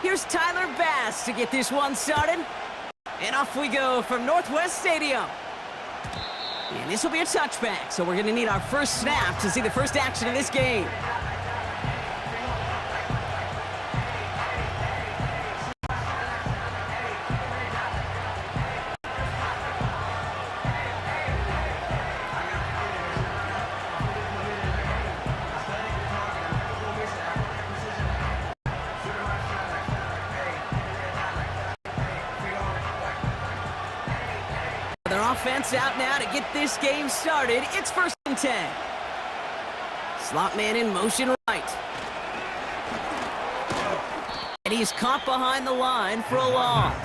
Here's Tyler Bass to get this one started. And off we go from Northwest Stadium. And this will be a touchback, so we're going to need our first snap to see the first action of this game. Their offense out now to get this game started. It's 1st and 10. Slot man in motion right. And he's caught behind the line for a loss.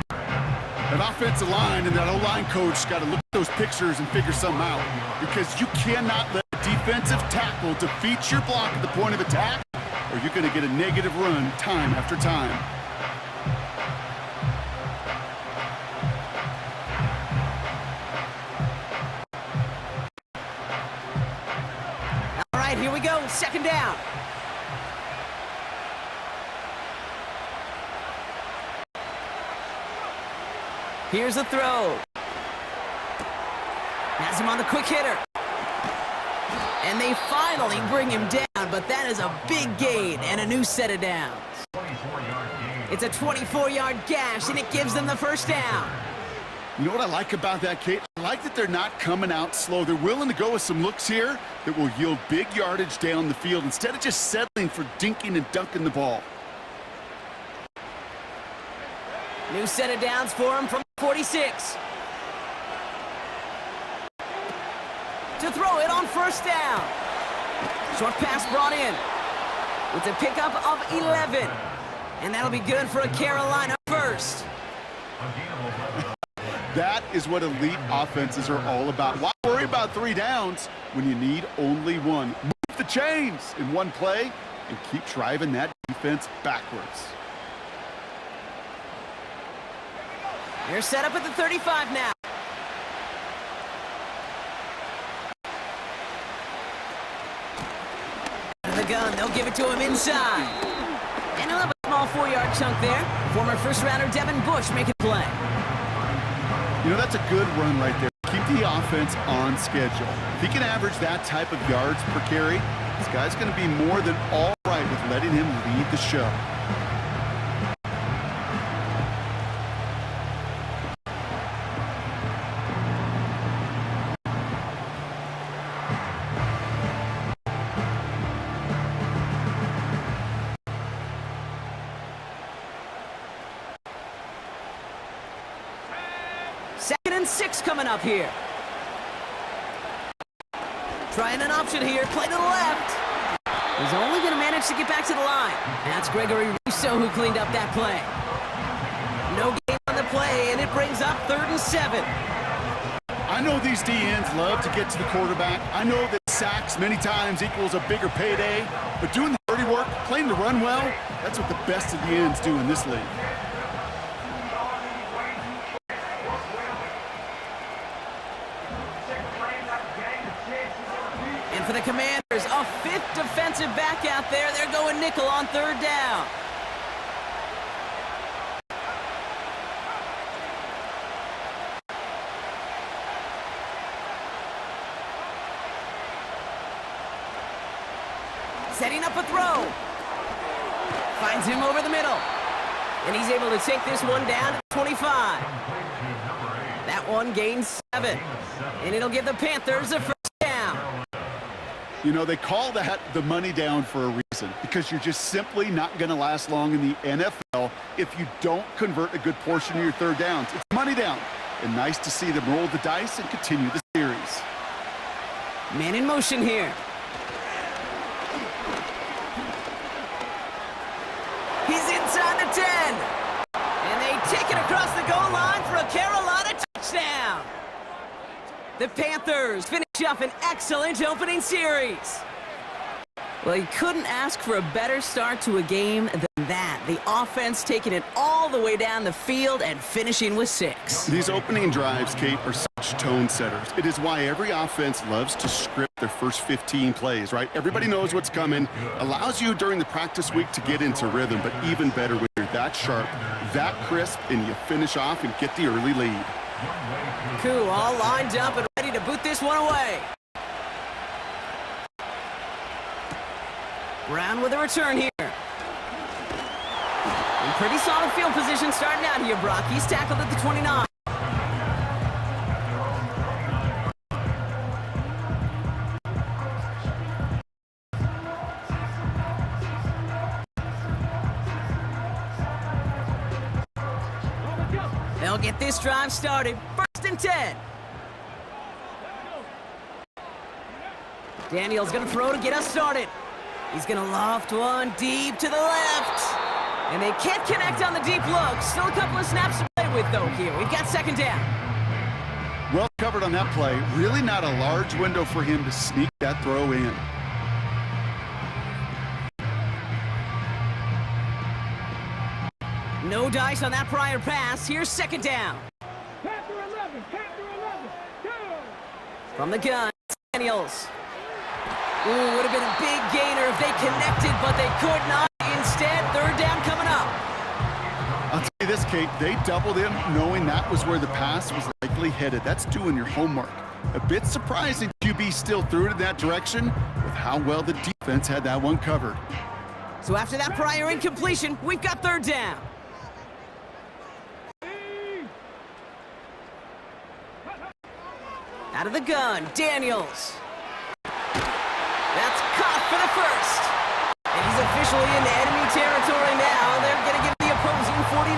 That offensive line and that O-line coach got to look at those pictures and figure something out, because you cannot let a defensive tackle defeat your block at the point of attack, or you're going to get a negative run time after time. Here we go, 2nd down. Here's a throw. Has him on the quick hitter. And they finally bring him down, but that is a big gain and a new set of downs. It's a 24-yard gash, and it gives them the 1st down. You know what I like about that, Kate? I like that they're not coming out slow. They're willing to go with some looks here that will yield big yardage down the field instead of just settling for dinking and dunking the ball. New set of downs for him from 46. To throw it on 1st down. Short pass brought in. With a pickup of 11. And that'll be good for a Carolina 1st. That is what elite offenses are all about. Why worry about 3 downs when you need only 1? Move the chains in one play and keep driving that defense backwards. They're set up at the 35 now. Out of the gun, they'll give it to him inside. And he'll have a small 4-yard chunk there. Former first-rounder Devin Bush making a play. You know, that's a good run right there. Keep the offense on schedule. If he can average that type of yards per carry, this guy's going to be more than all right with letting him lead the show. Second and 6 coming up here. Trying an option here, play to the left. He's only going to manage to get back to the line. That's Gregory Rousseau who cleaned up that play. No gain on the play, and it brings up 3rd and 7. I know these DNs love to get to the quarterback. I know that sacks many times equals a bigger payday, but doing the dirty work, playing the run well, that's what the best of the ends do in this league. And for the Commanders, a 5th defensive back out there. They're going nickel on 3rd down. Setting up a throw. Finds him over the middle. And he's able to take this one down to 25. That one gains 7. And it'll give the Panthers a 1st down. You know, they call that the money down for a reason, because you're just simply not going to last long in the NFL if you don't convert a good portion of your 3rd downs. It's money down. And nice to see them roll the dice and continue the series. Man in motion here. He's inside the 10. And they take it across the goal line for a Carolina touchdown. The Panthers finish off an excellent opening series. Well, you couldn't ask for a better start to a game than That, the offense taking it all the way down the field and finishing with 6. These opening drives, Kate, are such tone setters. It is why every offense loves to script their first 15 plays, right? Everybody knows what's coming. Allows you during the practice week to get into rhythm, but even better when you're that sharp, that crisp, and you finish off and get the early lead. Cool, all lined up and ready to boot this one away. Brown with a return here. In pretty solid field position starting out here, Brock. He's tackled at the 29. They'll get this drive started. 1st and 10. Daniel's going to throw to get us started. He's going to loft one deep to the left. And they can't connect on the deep look. Still a couple of snaps to play with, though, here. We've got 2nd down. Well covered on that play. Really not a large window for him to sneak that throw in. No dice on that prior pass. Here's 2nd down. Panther 11, go! From the gun, Daniels. Ooh, would have been a big gainer if they connected, but they could not. Instead, 3rd down coming up. I'll tell you this, Kate, they doubled him knowing that was where the pass was likely headed. That's doing your homework. A bit surprising QB still threw it in that direction with how well the defense had that one covered. So after that prior incompletion, we've got 3rd down. Out of the gun, Daniels. That's caught for the 1st. And he's officially into enemy territory now. They're going to give the opposing 49.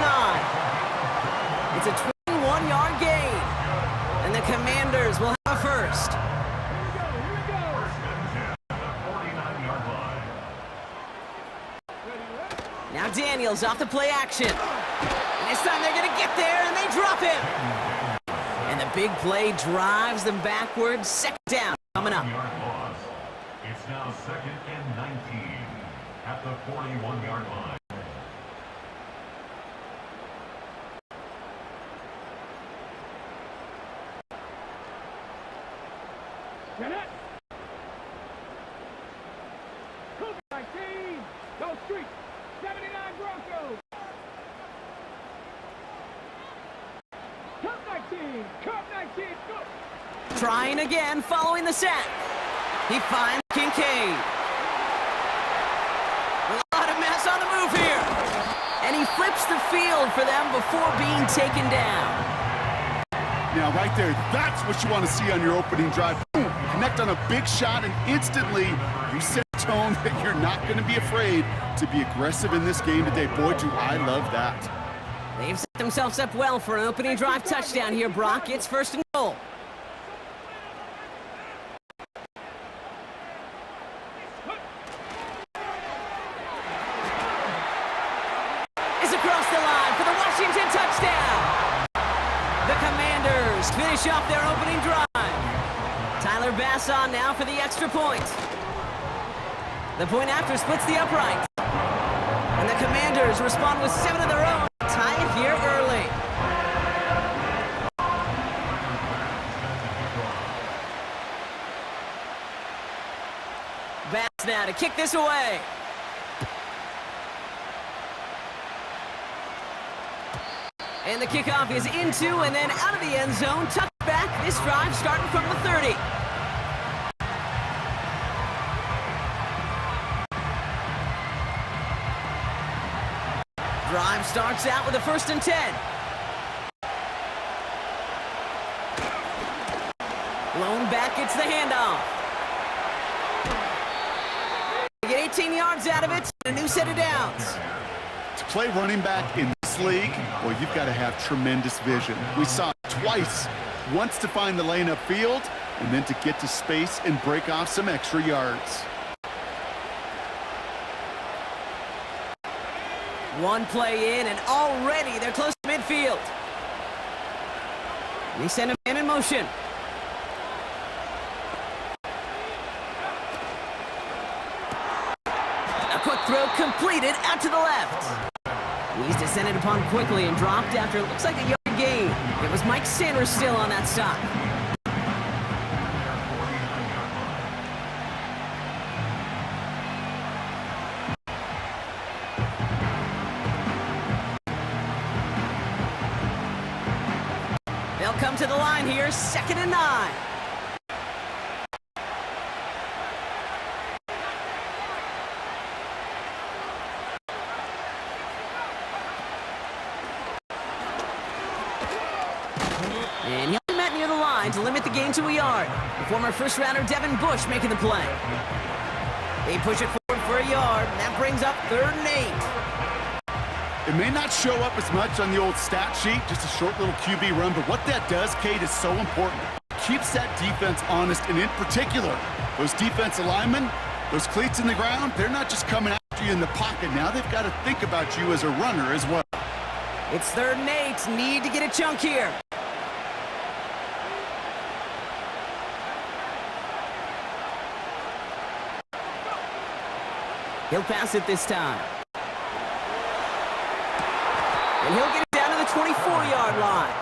It's a 21-yard gain. And the Commanders will have a 1st. Now Daniels off the play action. And this time they're going to get there, and they drop him. And the big play drives them backwards. 2nd down coming up. It's now 2nd and 19 at the 41-yard line. Get it! Cover 19! Go street! 79 Broncos! Cup 19! Cup 19! Go! Trying again, following the set. He finds Kincaid. A lot of mess on the move here. And he flips the field for them before being taken down. Now, right there, that's what you want to see on your opening drive. Boom, connect on a big shot, and instantly you set a tone that you're not going to be afraid to be aggressive in this game today. Boy, do I love that. They've set themselves up well for an opening drive touchdown here, Brock. It's 1st and goal. Across the line for the Washington touchdown. The Commanders finish off their opening drive. Tyler Bass on now for the extra point. The point after splits the upright. And the Commanders respond with 7 of their own. Tie it here early. Bass now to kick this away. And the kickoff is into and then out of the end zone. Tucked back. This drive starting from the 30. Drive starts out with a 1st and 10. Blown back gets the handoff. They get 18 yards out of it. A new set of downs. To play running back in this league, well, you've got to have tremendous vision. We saw it twice. Once to find the lane upfield, and then to get to space and break off some extra yards. One play in, and already they're close to midfield. They send a man in motion. A quick throw completed out to the left. He's descended upon quickly and dropped after it looks like a yard gain. It was Mike Sanders still on that stop. They'll come to the line here, 2nd and 9. And he only met near the line to limit the gain to a yard. The former first-rounder Devin Bush making the play. They push it forward for a yard, and that brings up 3rd and 8. It may not show up as much on the old stat sheet, just a short little QB run, but what that does, Kate, is so important. Keeps that defense honest, and in particular, those defensive linemen, those cleats in the ground, they're not just coming after you in the pocket now. They've got to think about you as a runner as well. It's 3rd and 8. Need to get a chunk here. He'll pass it this time. And he'll get it down to the 24-yard line.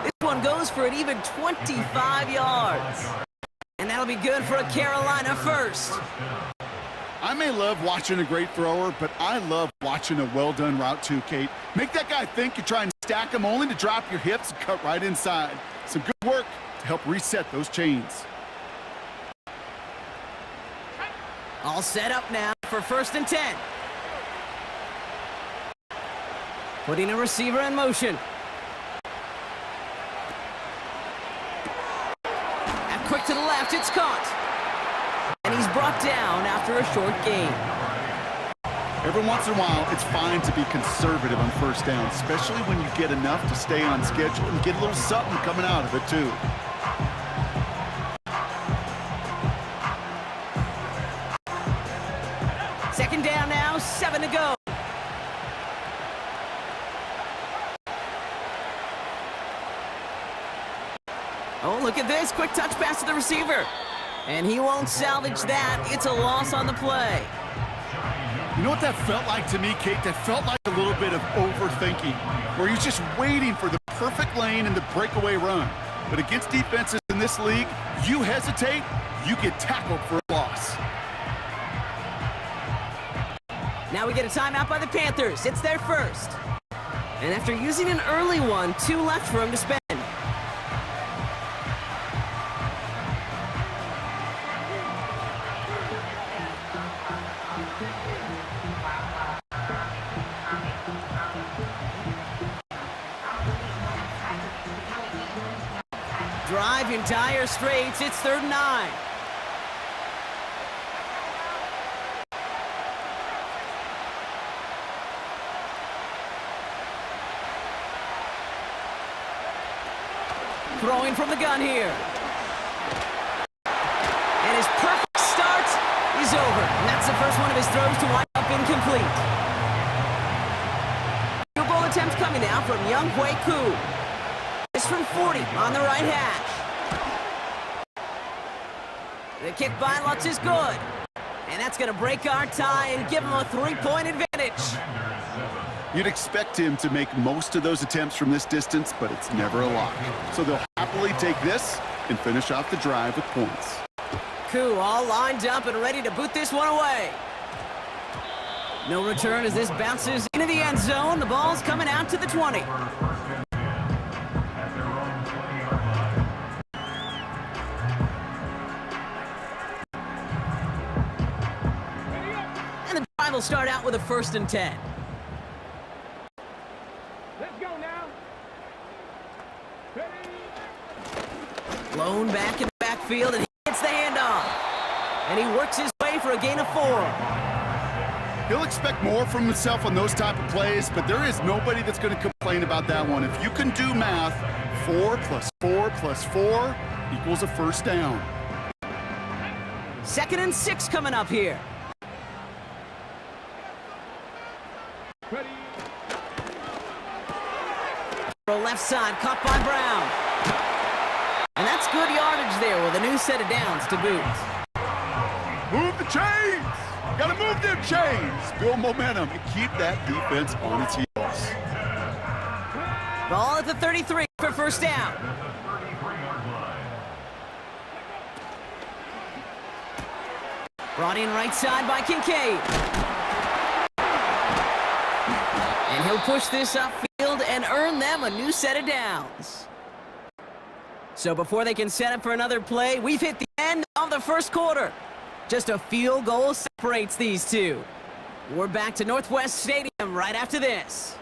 This one goes for an even 25 yards. And that'll be good for a Carolina first. I may love watching a great thrower, but I love watching a well-done route too, Kate. Make that guy think you're trying to stack him only to drop your hips and cut right inside. Some good work to help reset those chains. All set up now for 1st and 10. Putting a receiver in motion. And quick to the left, it's caught. And he's brought down after a short gain. Every once in a while, it's fine to be conservative on 1st down, especially when you get enough to stay on schedule and get a little something coming out of it, too. Second down now, 7 to go. Oh, look at this. Quick touch pass to the receiver. And he won't salvage that. It's a loss on the play. You know what that felt like to me, Kate? That felt like a little bit of overthinking, where he's just waiting for the perfect lane and the breakaway run. But against defenses in this league, you hesitate, you get tackled for a loss. Now we get a timeout by the Panthers. It's their first. And after using an early one, 2 left for him to spend. Drive entire straights. It's 3rd and 9. Throwing from the gun here. And his perfect start is over. And that's the first one of his throws to wind up incomplete. Field goal attempt coming now from Young Hui Koo. It's from 40 on the right hash. The kick by Lutz is good. And that's going to break our tie and give him a 3-point advantage. You'd expect him to make most of those attempts from this distance, but it's never a lock. So they'll happily take this and finish off the drive with points. Koo all lined up and ready to boot this one away. No return as this bounces into the end zone. The ball's coming out to the 20. And the drive will start out with a 1st and 10. Let's go now. Blown back in the backfield, and he gets the handoff. And he works his way for a gain of 4. He'll expect more from himself on those type of plays, but there is nobody that's going to complain about that one. If you can do math, 4 + 4 + 4 equals a 1st down. 2nd and 6 coming up here. Ready. Left side, caught by Brown. And that's good yardage there with a new set of downs to boot. Move the chains! Got to move them chains, build momentum, and keep that defense on its heels. Ball at the 33 for first down. Brought in right side by Kincaid. And he'll push this upfield and earn them a new set of downs. So before they can set up for another play, we've hit the end of the first quarter. Just a field goal separates these two. We're back to Northwest Stadium right after this.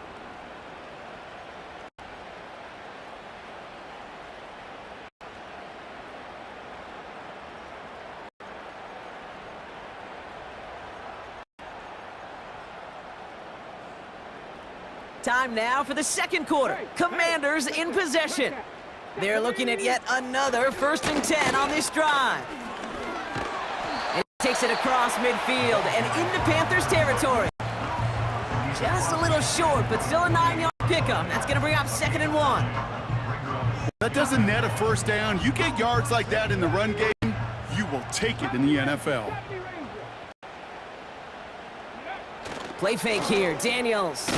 Time now for the second quarter. Commanders in possession. They're looking at yet another 1st and 10 on this drive. And takes it across midfield and into Panthers territory. Just a little short, but still a 9-yard pickup. That's going to bring up 2nd and 1. That doesn't net a first down. You get yards like that in the run game, you will take it in the NFL. Play fake here, Daniels.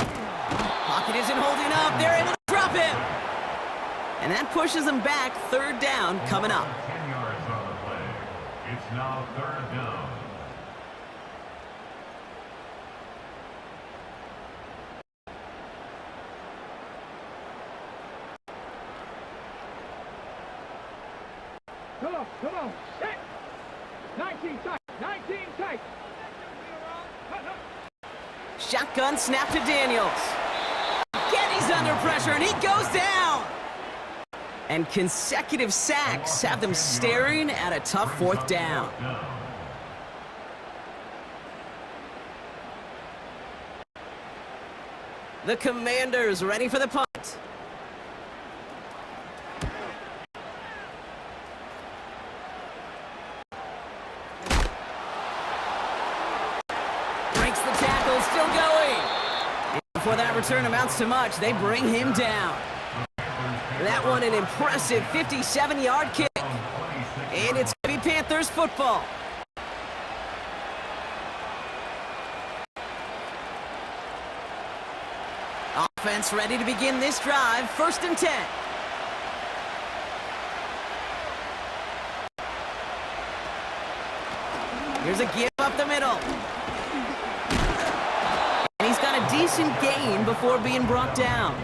Pocket isn't holding up. They're able to drop him. And that pushes them back. 3rd down coming up. 10 yards on the play. It's now 3rd down. Come on, set. 19 tight, 19 tight. Shotgun snap to Daniels. Kenny's under pressure, and he goes down. And consecutive sacks have them staring at a tough 4th down. The Commanders ready for the punt. Breaks the tackle, still going. Before that return amounts to much, they bring him down. That one an impressive 57-yard kick. And it's going to be Panthers football. Offense ready to begin this drive. 1st and 10. Here's a give up the middle. And he's got a decent gain before being brought down.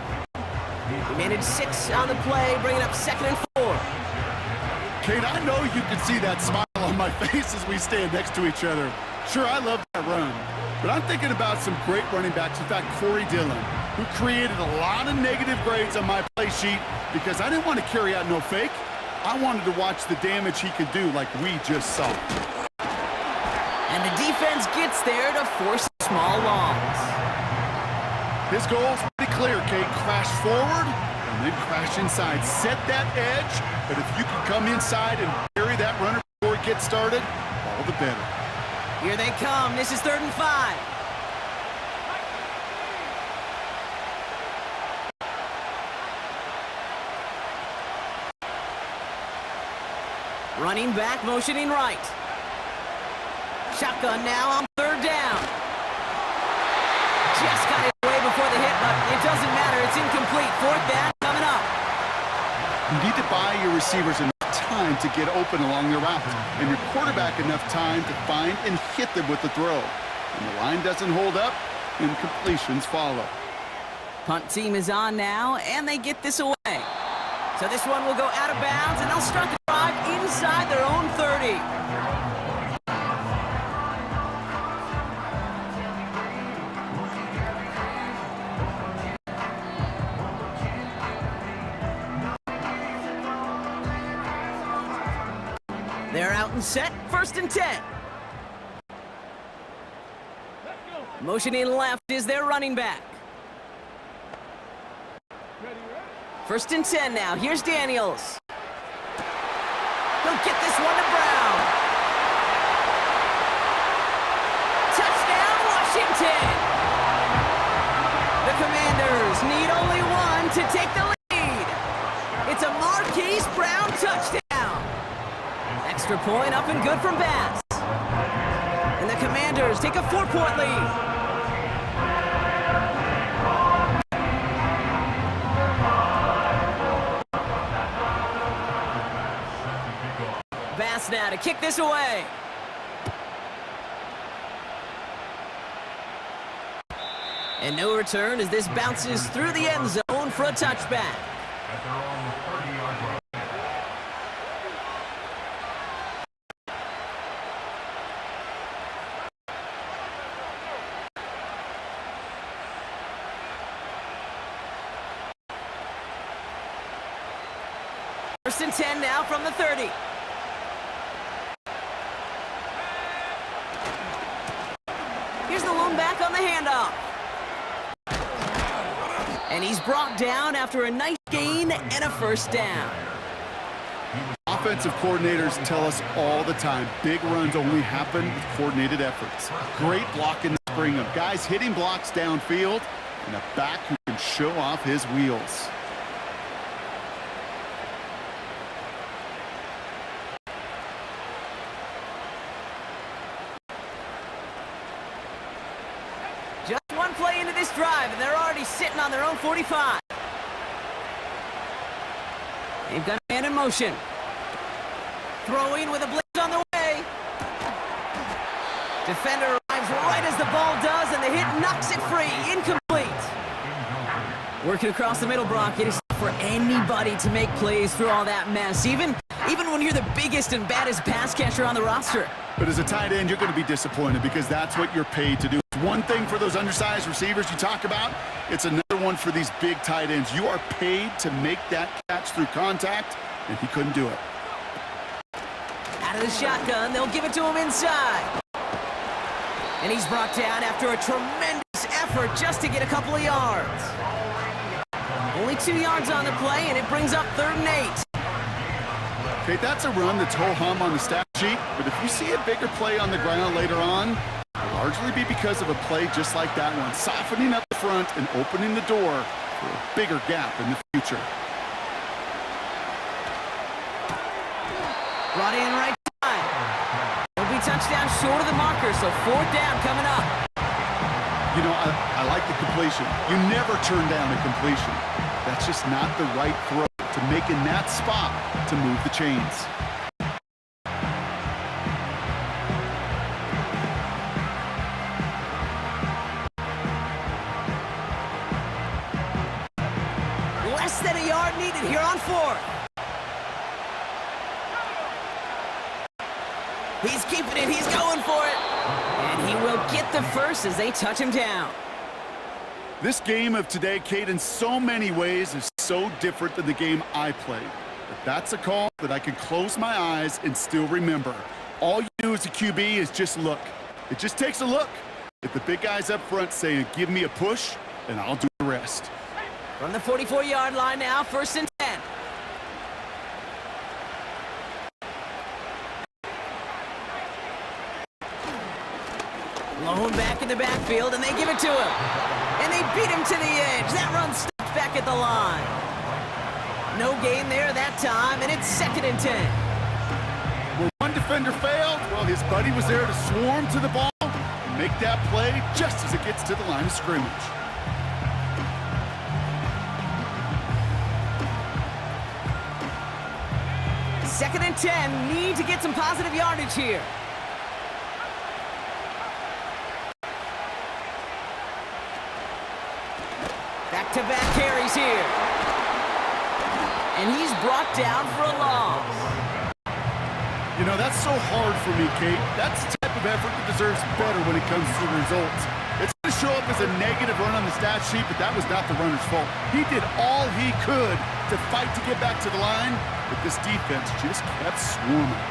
He managed 6 on the play, bringing up 2nd and 4. Kate, I know you can see that smile on my face as we stand next to each other. Sure, I love that run, but I'm thinking about some great running backs. In fact, Corey Dillon, who created a lot of negative grades on my play sheet because I didn't want to carry out no fake. I wanted to watch the damage he could do like we just saw. And the defense gets there to force a small loss. His goal's pretty clear, Kate. Crash forward and then crash inside. Set that edge, but if you can come inside and bury that runner before it gets started, all the better. Here they come. This is 3rd and 5. Running back, motioning right. Shotgun now on 3rd down. Just got it away before the hit, but it doesn't matter. It's incomplete. 4th down coming up. You need to buy your receivers enough time to get open along their route, and your quarterback enough time to find and hit them with the throw. When the line doesn't hold up, incompletions follow. Punt team is on now, and they get this away. So this one will go out of bounds, and they'll start the drive inside their own 30. They're out and set. 1st and 10. Motioning left is their running back. 1st and 10 now. Here's Daniels. He'll get this one to Brown. Touchdown, Washington! The Commanders need only one to take the lead. It's a Marquise Brown touchdown. Extra point up and good from Bass. And the Commanders take a 4-point lead. Bass now to kick this away. And no return as this bounces through the end zone for a touchback. At their own 30-yard line. First and 10 now from the 30. Here's the lone back on the handoff. And he's brought down after a nice gain and a first down. Offensive coordinators tell us all the time, big runs only happen with coordinated efforts. Great block in the spring of guys hitting blocks downfield and a back who can show off his wheels. Just one play into this drive, and they're already sitting on their own 45. They've got a man in motion. Throwing with a blitz on the way. Defender arrives right as the ball does, and the hit knocks it free. Incomplete. Working across the middle, Brock. It is for anybody to make plays through all that mess, even when you're the biggest and baddest pass catcher on the roster. But as a tight end, you're going to be disappointed because that's what you're paid to do. It's one thing for those undersized receivers you talk about. It's another one for these big tight ends. You are paid to make that catch through contact, and he couldn't do it. Out of the shotgun, they'll give it to him inside. And he's brought down after a tremendous effort just to get a couple of yards. Only 2 yards on the play, and it brings up 3rd and 8. Okay, that's a run that's ho-hum on the stat sheet, but if you see a bigger play on the ground later on, it'll largely be because of a play just like that one, softening up the front and opening the door for a bigger gap in the future. Brought in right side. It'll be touchdown short of the marker, so 4th down coming up. You know, I like the completion. You never turn down a completion. That's just not the right throw to make in that spot to move the chains. Less than a yard needed here on 4th. He's keeping it. He's going for it. And he will get the first as they touch him down. This game of today, Kate, in so many ways is so different than the game I played. But that's a call that I can close my eyes and still remember. All you do as a QB is just look. It just takes a look at the big guys up front saying, give me a push, and I'll do the rest. From the 44-yard line now, 1st and 10. Lone back in the backfield, and they give it to him. And they beat him to the edge. That run stopped back at the line. No gain there that time, and it's 2nd and 10. Where one defender failed, well, his buddy was there to swarm to the ball and make that play just as it gets to the line of scrimmage. Second and 10, need to get some positive yardage here. Back-to-back carries here. And he's brought down for a loss. You know, that's so hard for me, Kate. That's the type of effort that deserves better when it comes to the results. It's going to show up as a negative run on the stat sheet, but that was not the runner's fault. He did all he could to fight to get back to the line, but this defense just kept swarming.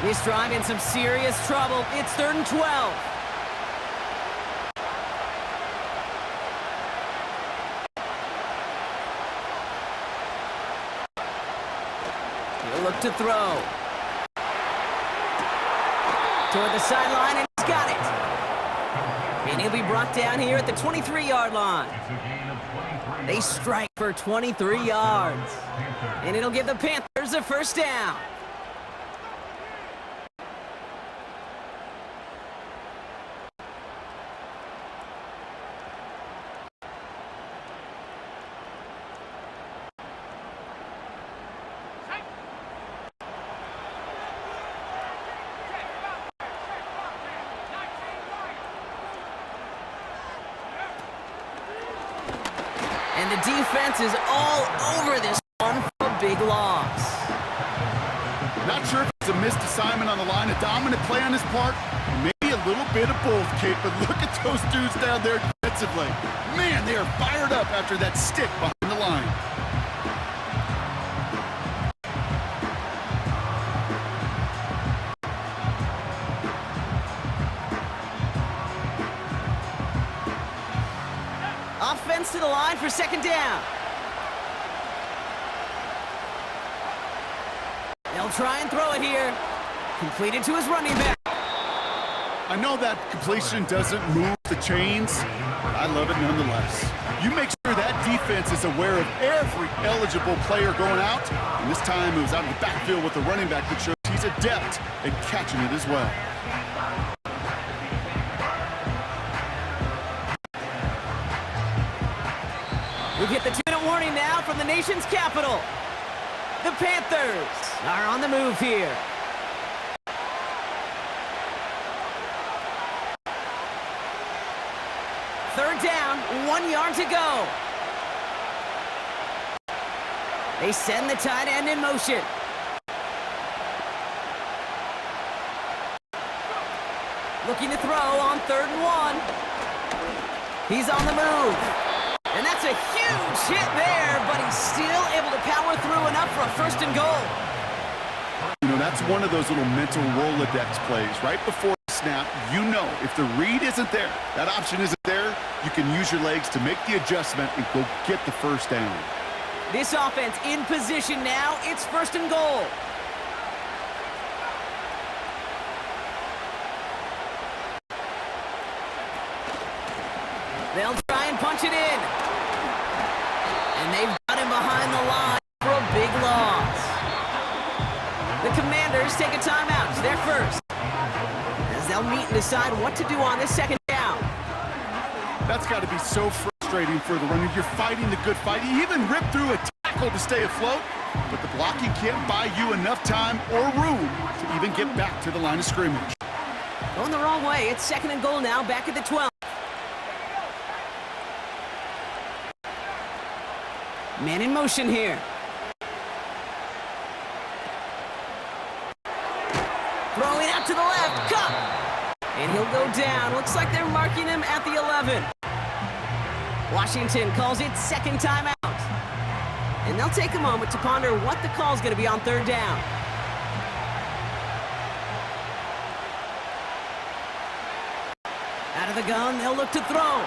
This drive in some serious trouble. It's 3rd and 12. He'll look to throw. Toward the sideline, and he's got it. And he'll be brought down here at the 23-yard line. They strike for 23 yards. And it'll give the Panthers a 1st down. the defense is all over this one for a big loss. Not sure if it's a missed assignment on the line, a dominant play on his part, maybe a little bit of both, Kate, but look at those dudes down there defensively. Man, they are fired up after that stick behind the line. Offense to the line for second down. They'll try and throw it here. Completed to his running back. I know that completion doesn't move the chains, but I love it nonetheless. You make sure that defense is aware of every eligible player going out, and this time it was out of the backfield with the running back that shows he's adept at catching it as well. We get the 2-minute warning now from the nation's capital. The Panthers are on the move here. Third down, 1 yard to go. They send the tight end in motion. Looking to throw on 3rd and 1. He's on the move. And that's a huge hit there, but he's still able to power through enough for a 1st and goal. You know, that's one of those little mental Rolodex plays. Right before the snap, you know if the read isn't there, that option isn't there, you can use your legs to make the adjustment and go get the 1st down. This offense in position now. It's 1st and goal. They'll try and punch it in. And they've got him behind the line for a big loss. The Commanders take a timeout. It's their first. As they'll meet and decide what to do on this 2nd down. That's got to be so frustrating for the runner. You're fighting the good fight. You even rip through a tackle to stay afloat, but the blocking can't buy you enough time or room to even get back to the line of scrimmage. Going the wrong way. It's 2nd and goal now, back at the 12. Man in motion here. Throwing out to the left. Cut! And he'll go down. Looks like they're marking him at the 11. Washington calls it 2nd timeout. And they'll take a moment to ponder what the call's going to be on 3rd down. Out of the gun, they'll look to throw.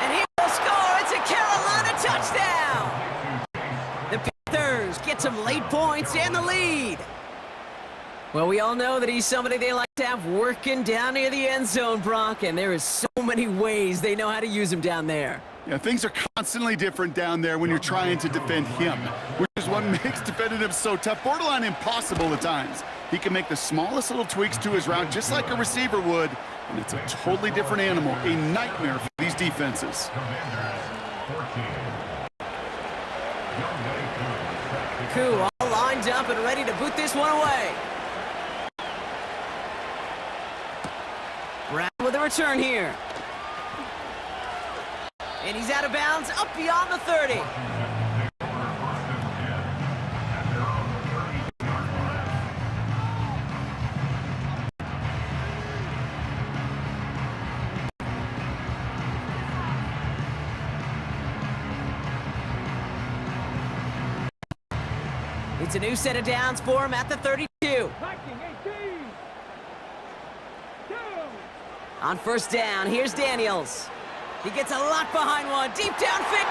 And he will score. It's a Carolina touchdown. The Panthers get some late points and the lead. Well, we all know that he's somebody they like to have working down near the end zone, Brock, and there is so many ways they know how to use him down there. Yeah, things are constantly different down there when you're trying to defend him, which is what makes defending him so tough, borderline impossible at times. He can make the smallest little tweaks to his route just like a receiver would, and it's a totally different animal, a nightmare for these defenses. Koo all lined up and ready to boot this one away. Brown with a return here. And he's out of bounds, up beyond the 30. It's a new set of downs for him at the 32. 19, 18. On 1st down, here's Daniels. He gets a lot behind one. Deep down fit.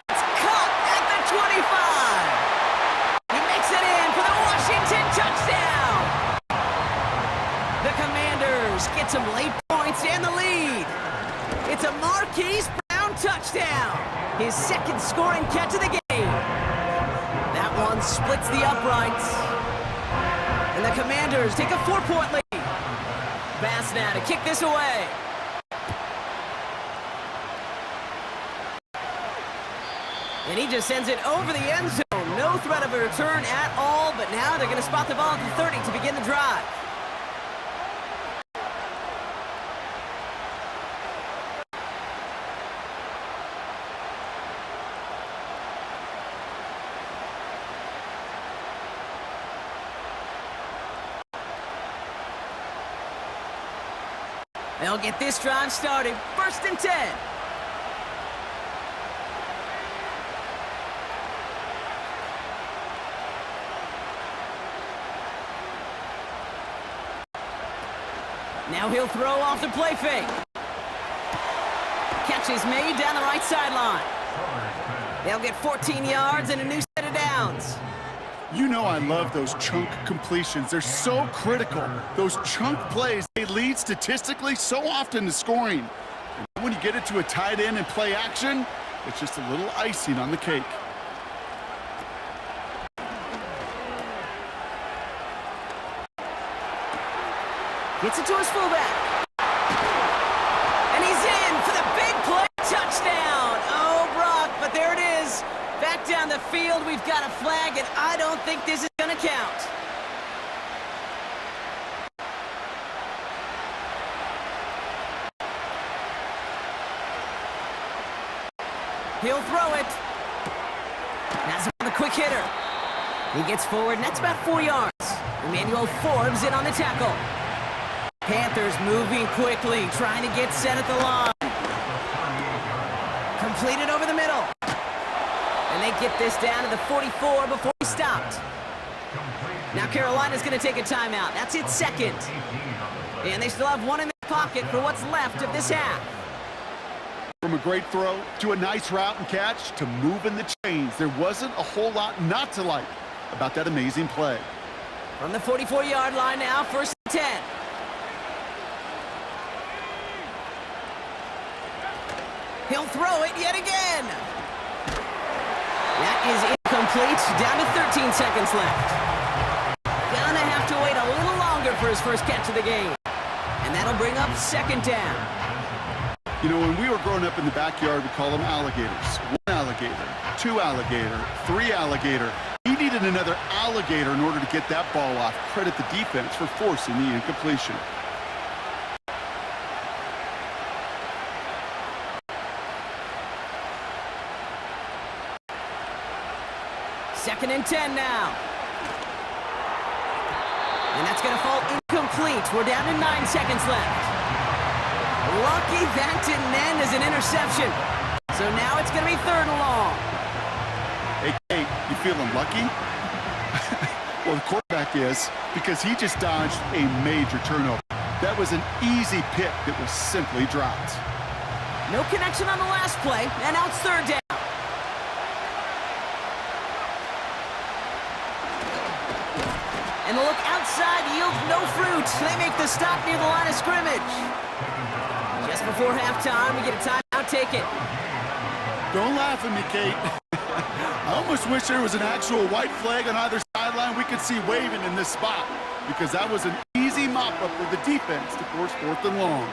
That's caught at the 25. He makes it in for the Washington touchdown. The Commanders get some late points and the lead. It's a Marquise Brown touchdown. His 2nd scoring catch of the game. That one splits the uprights. And the Commanders take a 4-point lead. Bass now to kick this away. And he just sends it over the end zone. No threat of a return at all, but now they're going to spot the ball at the 30 to begin the drive. They'll get this drive started. 1st and 10. Now he'll throw off the play fake. Catch is made down the right sideline. They'll get 14 yards and a new set of downs. You know I love those chunk completions. They're so critical. Those chunk plays, they lead statistically so often to scoring. And when you get it to a tight end and play action, it's just a little icing on the cake. Gets it to his fullback. And he's in for the big play touchdown. Oh, Brock, but there it is. Back down the field, we've got a flag, and I don't think this is going to count. He'll throw it. That's the quick hitter. He gets forward, and that's about 4 yards. Emmanuel Forbes in on the tackle. Panthers moving quickly, trying to get set at the line. Completed over the middle. And they get this down to the 44 before he stopped. Now Carolina's going to take a timeout. That's its 2nd. And they still have one in their pocket for what's left of this half. From a great throw to a nice route and catch to moving the chains, there wasn't a whole lot not to like about that amazing play. From the 44-yard line now, 1st and 10. He'll throw it yet again. That is incomplete. Down to 13 seconds left. Gonna have to wait a little longer for his first catch of the game. And that'll bring up 2nd down. You know, when we were growing up in the backyard, we call them alligators. 1 alligator, 2 alligator, 3 alligator. He needed another alligator in order to get that ball off. Credit the defense for forcing the incompletion. 2nd and 10 now. And that's going to fall incomplete. We're down to 9 seconds left. Lucky that didn't end as an interception. So now it's going to be 3rd and long. Hey, Kate, you feeling lucky? Well, the quarterback is, because he just dodged a major turnover. That was an easy pick that was simply dropped. No connection on the last play, and now it's 3rd down. And the look outside yields no fruit. They make the stop near the line of scrimmage. Just before halftime, we get a timeout. Take it. Don't laugh at me, Kate. I almost wish there was an actual white flag on either sideline we could see waving in this spot, because that was an easy mop-up for the defense to force 4th and long.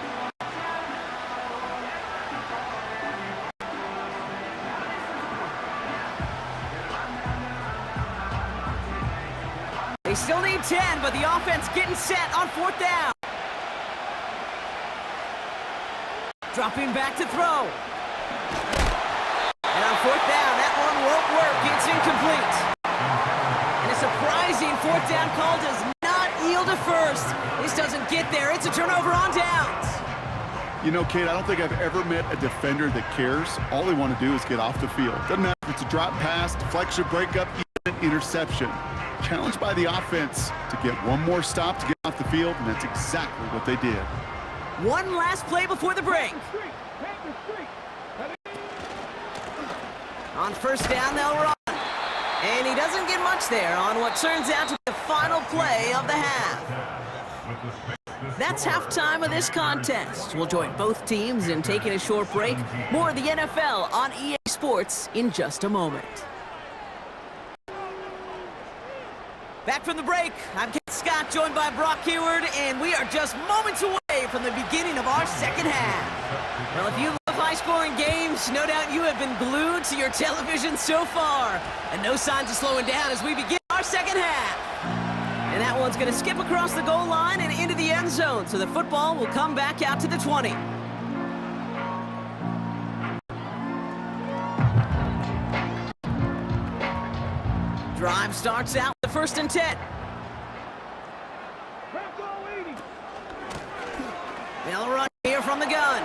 They still need 10, but the offense getting set on 4th down. Dropping back to throw. And on 4th down, that one won't work. It's incomplete. And a surprising 4th down call does not yield a first. This doesn't get there. It's a turnover on downs. You know, Kate, I don't think I've ever met a defender that cares. All they want to do is get off the field. Doesn't matter if it's a drop pass, deflection, breakup, even an interception. Challenged by the offense to get one more stop to get off the field, and that's exactly what they did. One last play before the break. On 1st down, they'll run. And he doesn't get much there on what turns out to be the final play of the half. That's halftime of this contest. We'll join both teams in taking a short break. More of the NFL on EA Sports in just a moment. Back from the break, I'm Kent Scott, joined by Brock Heward, and we are just moments away from the beginning of our 2nd half. Well, if you love high-scoring games, no doubt you have been glued to your television so far, and no signs of slowing down as we begin our 2nd half. And that one's going to skip across the goal line and into the end zone, so the football will come back out to the 20. Drive starts out with the 1st and 10. They'll run from the gun.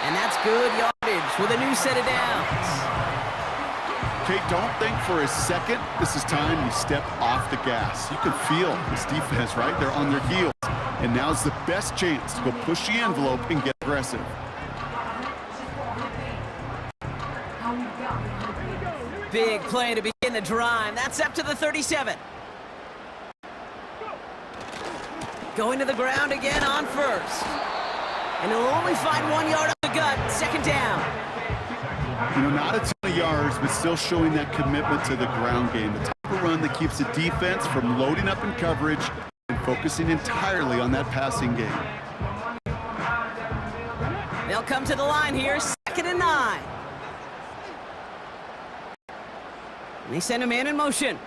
And that's good yardage with a new set of downs. Okay, don't think for a second this is time you step off the gas. You can feel this defense, right? They're on their heels. And now's the best chance to go push the envelope and get aggressive. Big play to begin the drive. That's up to the 37. Going to the ground again on first. And he'll only find 1 yard up the gut. Second down. You know, not a ton of yards, but still showing that commitment to the ground game. The type of run that keeps the defense from loading up in coverage and focusing entirely on that passing game. They'll come to the line here, 2nd and 9. And they send a man in motion.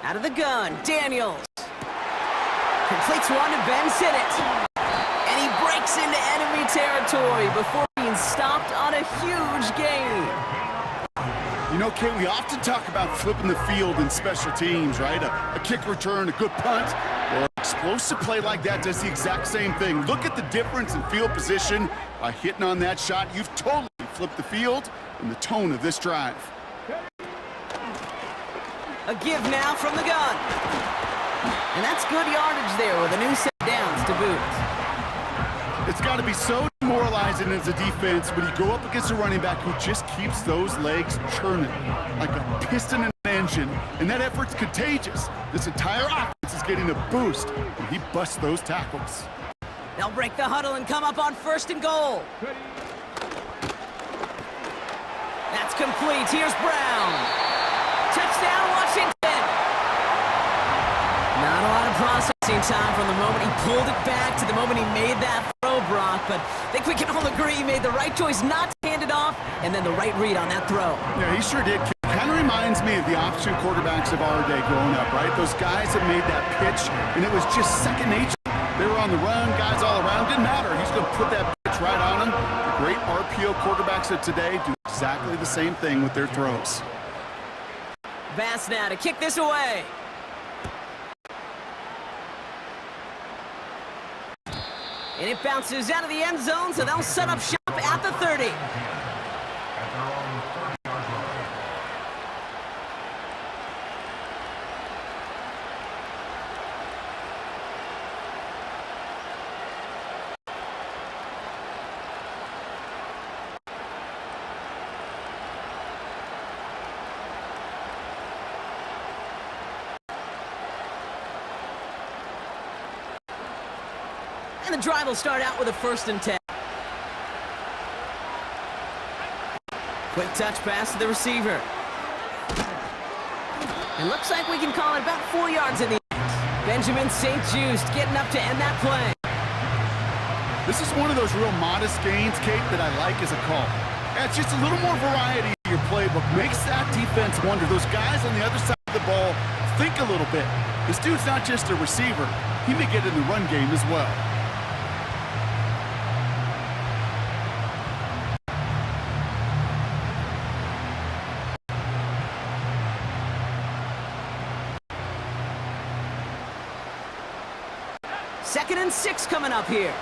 Out of the gun, Daniels. Completes one to Ben Sinnott. And he breaks into enemy territory before being stopped on a huge gain. You know, Kate, we often talk about flipping the field in special teams, right? A kick return, a good punt, or an explosive play like that does the exact same thing. Look at the difference in field position. By hitting on that shot, you've totally flipped the field and the tone of this drive. A give now from the gun. And that's good yardage there with a new set of downs to boot. It's got to be so demoralizing as a defense when you go up against a running back who just keeps those legs churning like a piston in an engine, and that effort's contagious. This entire offense is getting a boost when he busts those tackles. They'll break the huddle and come up on 1st and goal. That's complete. Here's Brown. Touchdown, Washington. Not a lot of processing time from the moment he pulled it back to the moment he made that throw, Brock, but I think we can all agree he made the right choice not to hand it off, and then the right read on that throw. Yeah, he sure did. Kind of reminds me of the option quarterbacks of our day growing up, right? Those guys that made that pitch, and it was just second nature. They were on the run, guys all around. Didn't matter. He's going to put that pitch right on him. The great RPO quarterbacks of today do exactly the same thing with their throws. Bass now to kick this away. And it bounces out of the end zone, so they'll set up shop at the 30. And the drive will start out with a 1st and 10. Quick touch pass to the receiver. It looks like we can call it about 4 yards in the end. Benjamin St. Just getting up to end that play. This is one of those real modest gains, Kate, that I like as a call. It's just a little more variety in your playbook. Makes that defense wonder. Those guys on the other side of the ball think a little bit. This dude's not just a receiver. He may get in the run game as well. Second and 6 coming up here.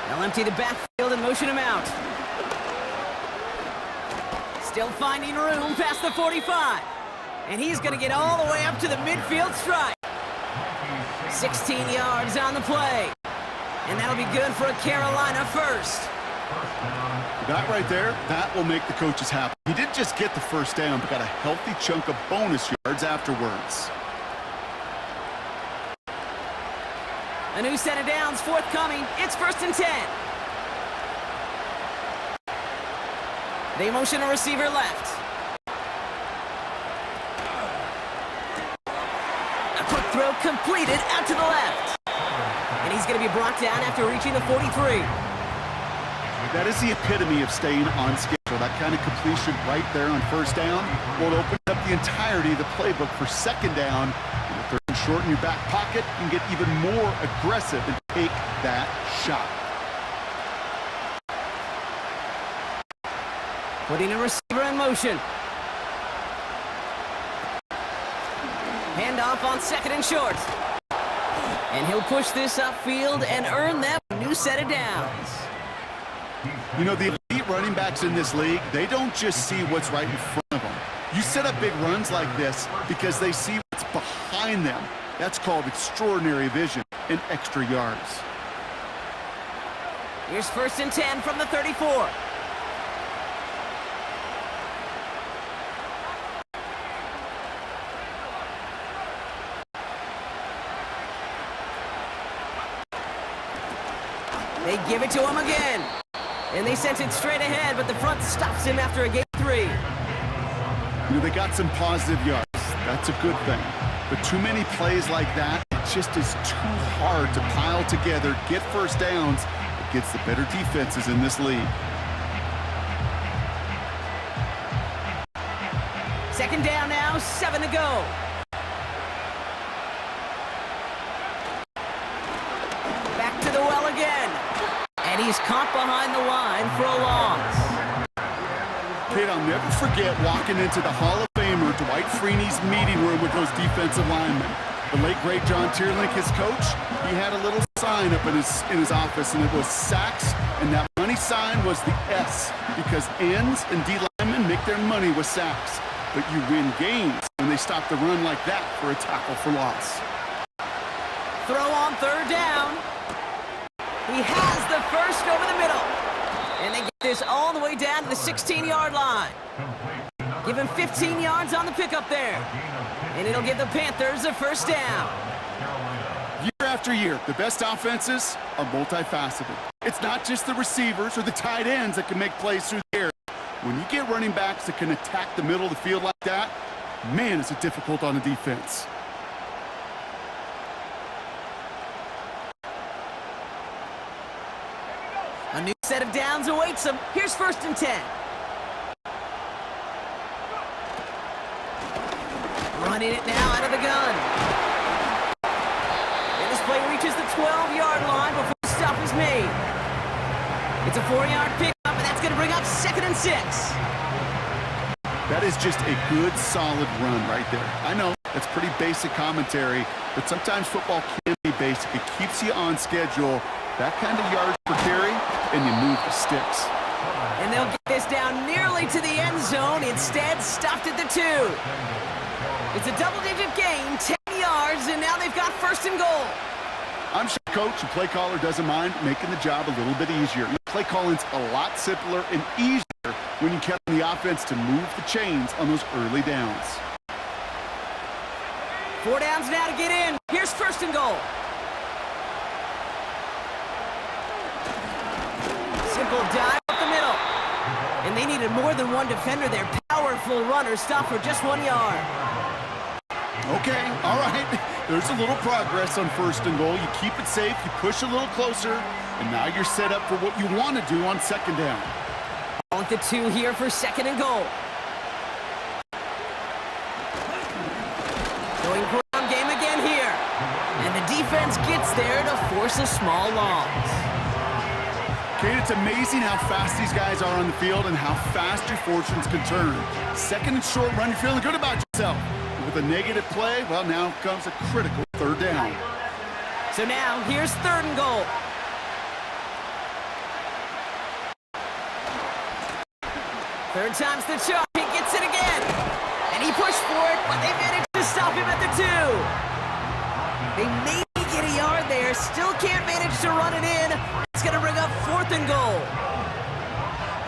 They'll empty the backfield and motion him out. Still finding room past the 45. And he's going to get all the way up to the midfield stripe. 16 yards on the play. And that'll be good for a Carolina first. That right there, that will make the coaches happy. He didn't just get the first down, but got a healthy chunk of bonus yards afterwards. A new set of downs forthcoming. It's 1st and 10. They motion a receiver left. A quick throw completed out to the left. And he's going to be brought down after reaching the 43. That is the epitome of staying on schedule. That kind of completion right there on 1st down will open up the entirety of the playbook for 2nd down. And the 3rd and short in your back pocket and get even more aggressive and take that shot. Putting a receiver in motion. Handoff on 2nd and short. And he'll push this upfield and earn them a new set of downs. You know, the elite running backs in this league, they don't just see what's right in front of them. You set up big runs like this because they see what's behind them. That's called extraordinary vision and extra yards. Here's 1st and 10 from the 34. They give it to him again. And they sent it straight ahead, but the front stops him after a gain 3. You know, they got some positive yards. That's a good thing. But too many plays like that, it just is too hard to pile together, get first downs against the better defenses in this league. 2nd down now, 7 to go. Back to the well again. And he's caught behind the line for a loss. Kate, I'll never forget walking into the Hall of Famer Dwight Freeney's meeting room with those defensive linemen. The late, great John Tierlink, his coach, he had a little sign up in his office, and it was sacks, and that money sign was the S, because ends and D linemen make their money with sacks. But you win games when they stop the run like that for a tackle for loss. Throw on 3rd down. He has the first over the middle. And they get this all the way down to the 16-yard line. Give him 15 yards on the pickup there. And it'll give the Panthers a 1st down. Year after year, the best offenses are multifaceted. It's not just the receivers or the tight ends that can make plays through the air. When you get running backs that can attack the middle of the field like that, man, is it difficult on the defense. A new set of downs awaits him. Here's 1st and 10. Running it now out of the gun. And this play reaches the 12-yard line before the stop is made. It's a 4-yard pickup, and that's going to bring up 2nd and 6. That is just a good, solid run right there. I know that's pretty basic commentary, but sometimes football can be basic. It keeps you on schedule. That kind of yards per carry, and you move the sticks. And they'll get this down nearly to the end zone. Instead, stopped at the 2. It's a double-digit gain, 10 yards, and now they've got 1st and goal. I'm sure coach and play caller doesn't mind making the job a little bit easier. Play calling's a lot simpler and easier when you count on the offense to move the chains on those early downs. 4 downs now to get in. Here's 1st and goal. Simple dive up the middle. And they needed more than one defender there. Powerful runner stopped for just 1 yard. Okay, all right. There's a little progress on 1st and goal. You keep it safe, you push a little closer, and now you're set up for what you want to do on 2nd down. On the 2 here for 2nd and goal. Going ground game again here. And the defense gets there to force a small loss. Kate, it's amazing how fast these guys are on the field and how fast your fortunes can turn. 2nd and short run, you're feeling good about yourself. But with a negative play, well, now comes a critical 3rd down. So now, here's 3rd and goal. Third time's the charm. He gets it again. And he pushed for it, but they managed to stop him at the 2. They maybe get a yard there. Still can't manage to run it in. It's going to bring up 4th and goal.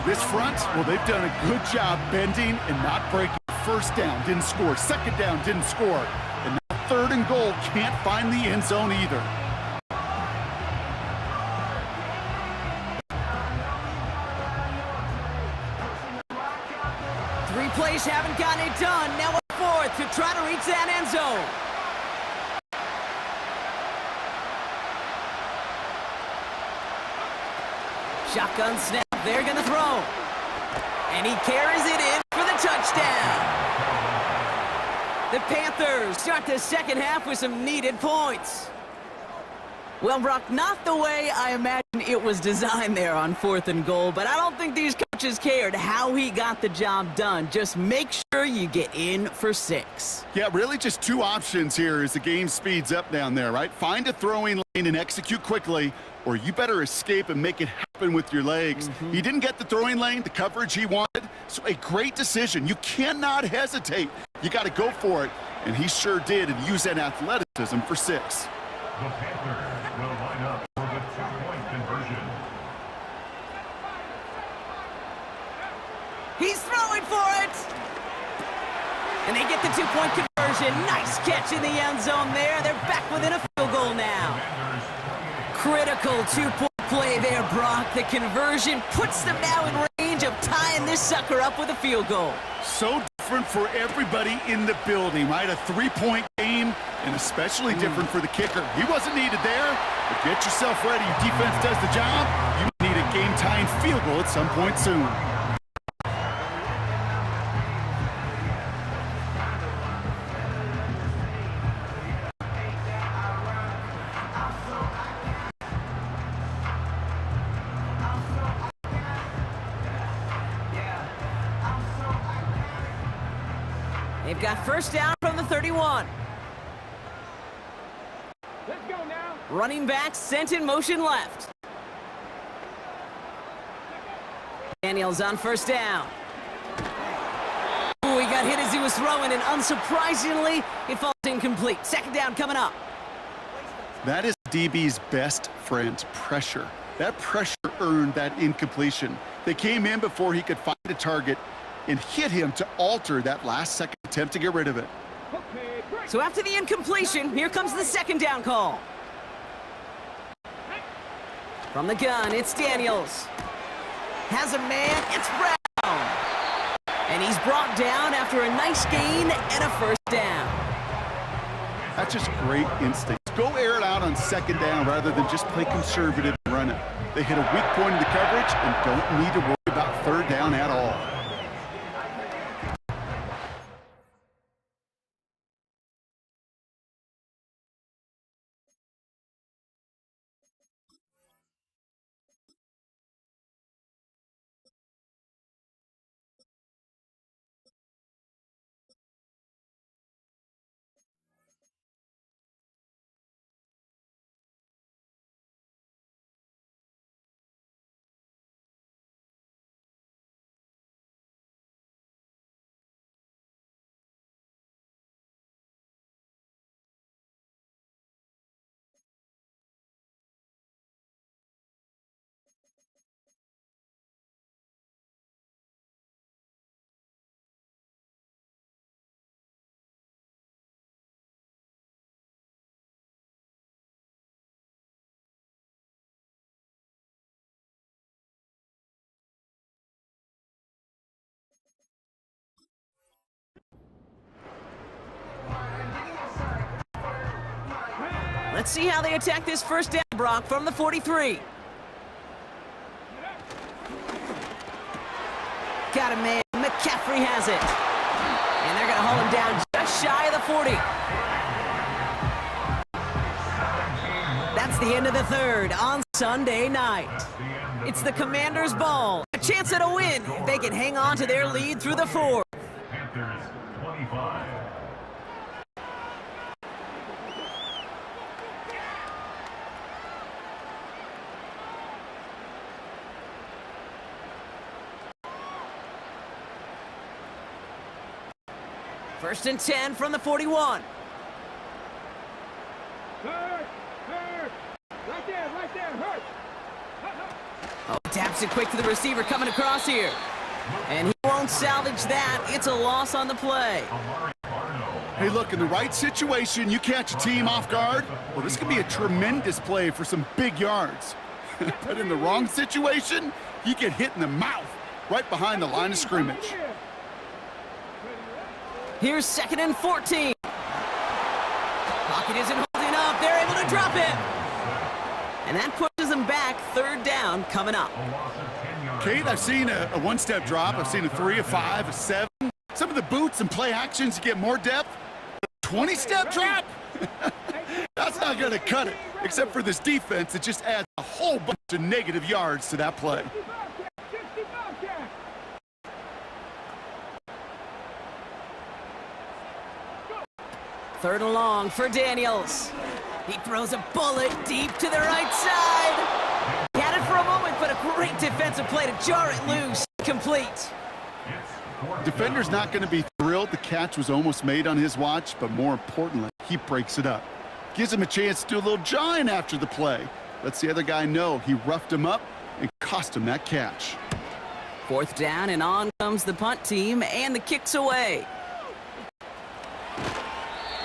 This front, well, they've done a good job bending and not breaking. 1st down, didn't score. 2nd down, didn't score. And now 3rd and goal, can't find the end zone either. Three plays haven't gotten it done. Now a 4th to try to reach that end zone. Shotgun snap, they're gonna throw. And he carries it in for the touchdown. The Panthers start the 2nd half with some needed points. Well, Brock, not the way I imagined it was designed there on 4th and goal, but I don't think these much as cared how he got the job done. Just make sure you get in for 6. Yeah, really just 2 options here as the game speeds up down there, right? Find a throwing lane and execute quickly, or you better escape and make it happen with your legs. He didn't get the throwing lane, the coverage he wanted, so a great decision. You cannot hesitate. You got to go for it, and he sure did, and use that athleticism for 6. The Panthers will line up for the 2-point conversion. He's throwing for it! And they get the 2-point conversion. Nice catch in the end zone there. They're back within a field goal now. Critical 2-point play there, Brock. The conversion puts them now in range of tying this sucker up with a field goal. So different for everybody in the building, right? A 3-point game, and especially different for the kicker. He wasn't needed there, but get yourself ready. Your defense does the job. You need a game-tying field goal at some point soon. They've got first down from the 31. Let's go now. Running back sent in motion left. Daniels on first down. Ooh, he got hit as he was throwing, and unsurprisingly, it falls incomplete. Second down coming up. That is DB's best friend, pressure. That pressure earned that incompletion. They came in before he could find a target and hit him to alter that last-second attempt to get rid of it. Okay, break. So after the incompletion, here comes the second down call. From the gun, it's Daniels. Has a man, it's Brown. And he's brought down after a nice gain and a first down. That's just great instinct. Go air it out on second down rather than just play conservative and run it. They hit a weak point in the coverage and don't need to worry about third down at all. Let's see how they attack this first down, Brock, from the 43. Got a man. McCaffrey has it. And they're going to haul him down just shy of the 40. That's the end of the third on Sunday night. It's the Commanders' ball. A chance at a win if they can hang on to their lead through the fourth. Panthers 25. First and 10 from the 41. Hurt. Right there, hurt. Oh, taps it quick to the receiver coming across here. And he won't salvage that. It's a loss on the play. Hey, look, in the right situation, you catch a team off guard. Well, this could be a tremendous play for some big yards. But in the wrong situation, you get hit in the mouth right behind the line of scrimmage. Here's second and 14. Pocket isn't holding up. They're able to drop it. And that pushes them back. Third down coming up. Kate, I've seen a one-step drop. I've seen a 3, a 5, a 7. Some of the boots and play actions, you get more depth. A 20-step drop? That's not going to cut it. Except for this defense, it just adds a whole bunch of negative yards to that play. 65 catch. Third and long for Daniels. He throws a bullet deep to the right side. He had it for a moment, but a great defensive play to jar it loose. Complete. Defender's not going to be thrilled the catch was almost made on his watch, but more importantly, he breaks it up. Gives him a chance to do a little jawing after the play. Lets the other guy know he roughed him up and cost him that catch. Fourth down, and on comes the punt team, and the kick's away.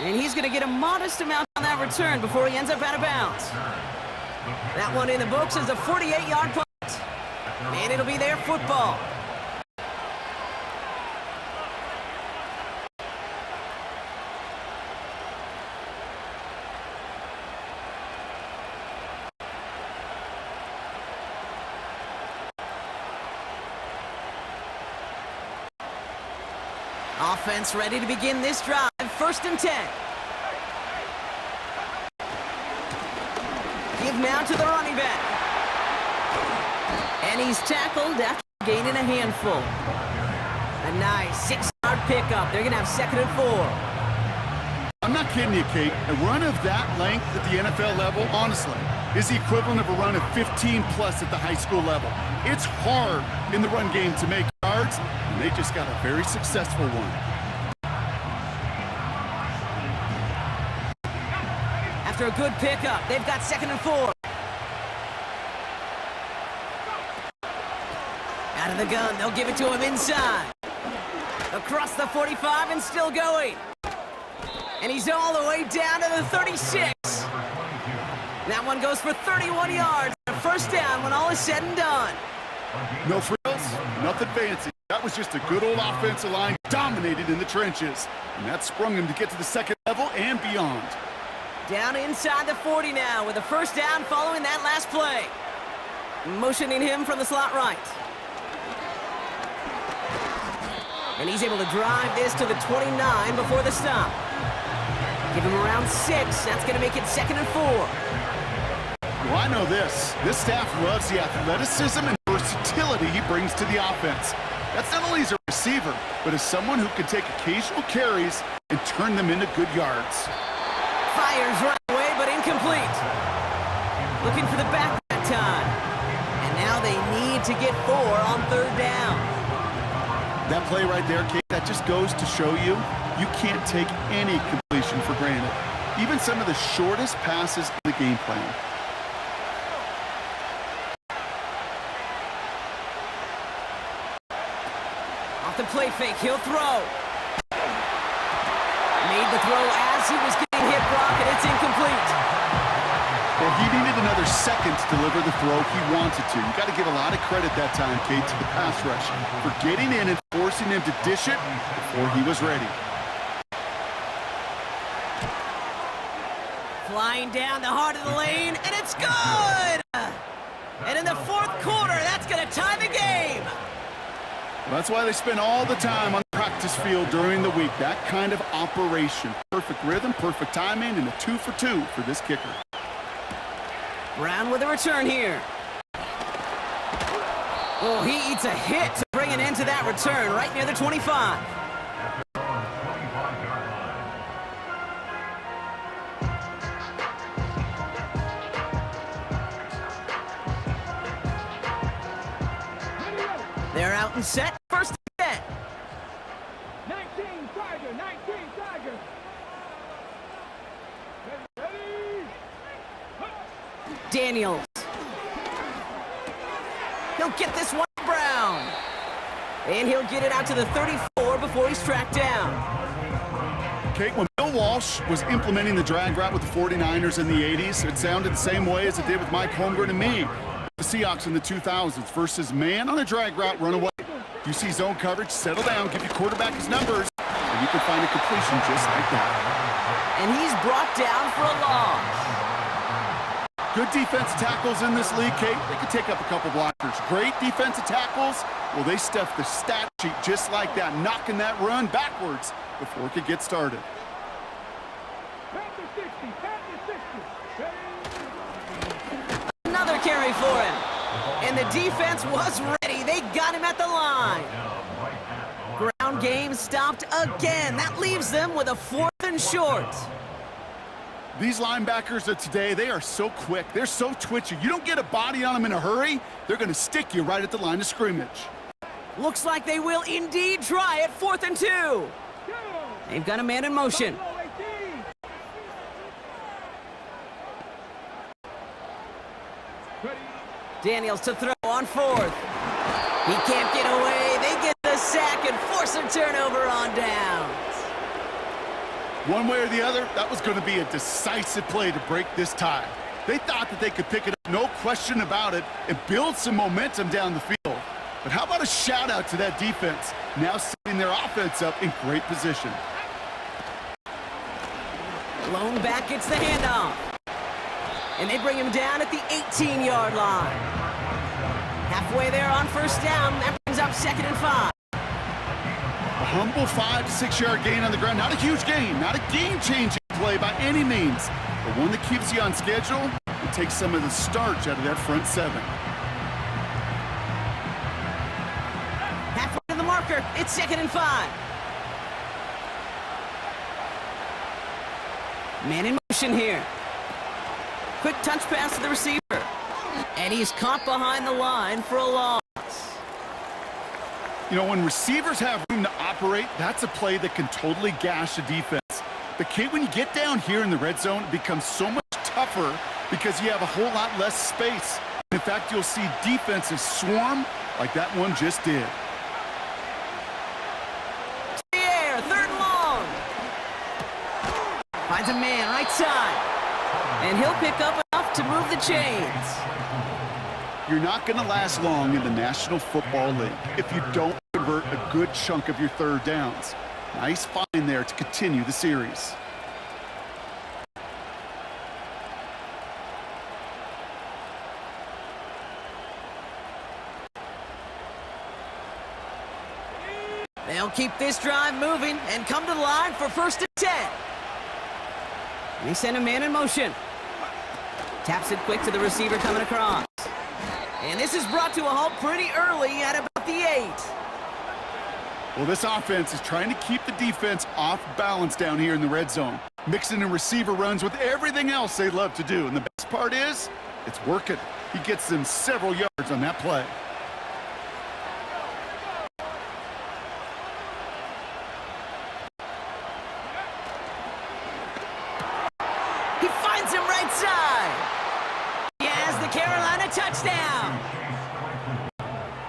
And he's going to get a modest amount on that return before he ends up out of bounds. That one in the books is a 48-yard punt. And it'll be their football. Offense ready to begin this drive. First and 10. Give now to the running back. And he's tackled after gaining a handful. A nice 6-yard pickup. They're going to have second and 4. I'm not kidding you, Kate. A run of that length at the NFL level, honestly, is the equivalent of a run of 15-plus at the high school level. It's hard in the run game to make yards, and they just got a very successful one. After a good pickup, they've got second and 4. Out of the gun, they'll give it to him inside. Across the 45 and still going. And he's all the way down to the 36. That one goes for 31 yards. A first down when all is said and done. No frills, nothing fancy. That was just a good old offensive line dominated in the trenches. And that sprung him to get to the second level and beyond. Down inside the 40 now with a first down following that last play. Motioning him from the slot right. And he's able to drive this to the 29 before the stop. Give him around 6. That's going to make it second and 4. Well, I know this. This staff loves the athleticism and versatility he brings to the offense. That's not only as a receiver, but as someone who can take occasional carries and turn them into good yards. Fires right away, but incomplete. Looking for the back that time. And now they need to get 4 on third down. That play right there, Kate, that just goes to show you can't take any completion for granted. Even some of the shortest passes in the game plan. Off the play fake, he'll throw. Made the throw as he was getting hit, Brock, and it's incomplete. Well, he needed another second to deliver the throw he wanted to. You got to give a lot of credit that time, Kate, to the pass rush for getting in and forcing him to dish it before he was ready. Flying down the heart of the lane, and it's good! And in the fourth quarter, that's going to tie the game. Well, that's why they spend all the time on the practice field during the week. That kind of operation. Perfect rhythm, perfect timing, and a 2 for 2 for this kicker. Brown with a return here. Oh, he eats a hit to bring an end to that return right near the 25. They're out and set. First and 10. 19 Tiger, 19 Tiger. Ready? Daniels. He'll get this one to Brown. And he'll get it out to the 34 before he's tracked down. Kate, when Bill Walsh was implementing the drag route with the 49ers in the 80s, it sounded the same way as it did with Mike Holmgren and me. The Seahawks in the 2000s versus man on a drag route, run away. If you see zone coverage, settle down, give your quarterback his numbers, and you can find a completion just like that. And he's brought down for a loss. Good defensive tackles in this league, Kate. They can take up a couple blockers. Great defensive tackles. Well, they stuffed the stat sheet just like that, knocking that run backwards before it could get started. Panthers 60, Panthers 60. Ready? Another carry for him. And the defense was ready. They got him at the line. Ground game stopped again. That leaves them with a 4th and falls in short. These linebackers of today, they are so quick. They're so twitchy. You don't get a body on them in a hurry, they're going to stick you right at the line of scrimmage. Looks like they will indeed try it. 4th and 2. They've got a man in motion. Daniels to throw on 4th. He can't get away. They get the sack and force a turnover on downs. One way or the other, that was going to be a decisive play to break this tie. They thought that they could pick it up, no question about it, and build some momentum down the field. But how about a shout-out to that defense, now setting their offense up in great position. Lone back gets the handoff. And they bring him down at the 18-yard line. Halfway there on 1st down. That brings up 2nd and 5. A humble 5 to 6 yard gain on the ground. Not a huge gain, not a game-changing play by any means, but one that keeps you on schedule and takes some of the starch out of that front 7. Halfway to the marker. It's 2nd and 5. Man in motion here. Quick touch pass to the receiver. And he's caught behind the line for a loss. You know, when receivers have room to operate, that's a play that can totally gash a defense. But Kate, when you get down here in the red zone, it becomes so much tougher because you have a whole lot less space. In fact, you'll see defenses swarm like that one just did. To the air, 3rd and long. Finds a man, right side. And he'll pick up enough to move the chains. You're not going to last long in the National Football League if you don't convert a good chunk of your 3rd downs. Nice find there to continue the series. They'll keep this drive moving and come to the line for 1st and 10. They send a man in motion. Taps it quick to the receiver coming across. And this is brought to a halt pretty early at about the 8. Well, this offense is trying to keep the defense off balance down here in the red zone, mixing in receiver runs with everything else they love to do. And the best part is, it's working. He gets them several yards on that play. He finds him right side. He has the Carolina touchdown.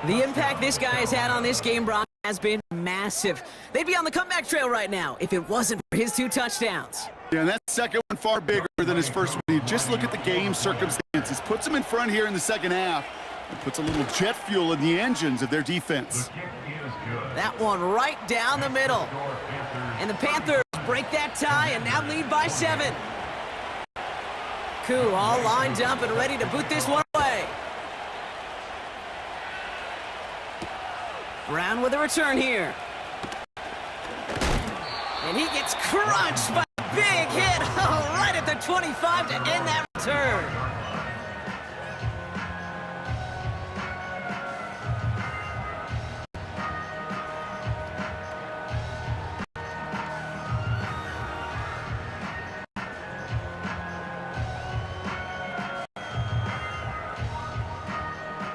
The impact this guy has had on this game, Brock, has been massive. They'd be on the comeback trail right now if it wasn't for his 2 touchdowns. Yeah, and that second one far bigger than his first one. You just look at the game circumstances. Puts them in front here in the second half and puts a little jet fuel in the engines of their defense. That one right down the middle. And the Panthers break that tie and now lead by 7. Koo all lined up and ready to boot this one away. Brown with a return here. And he gets crunched by a big hit. Oh, right at the 25 to end that return.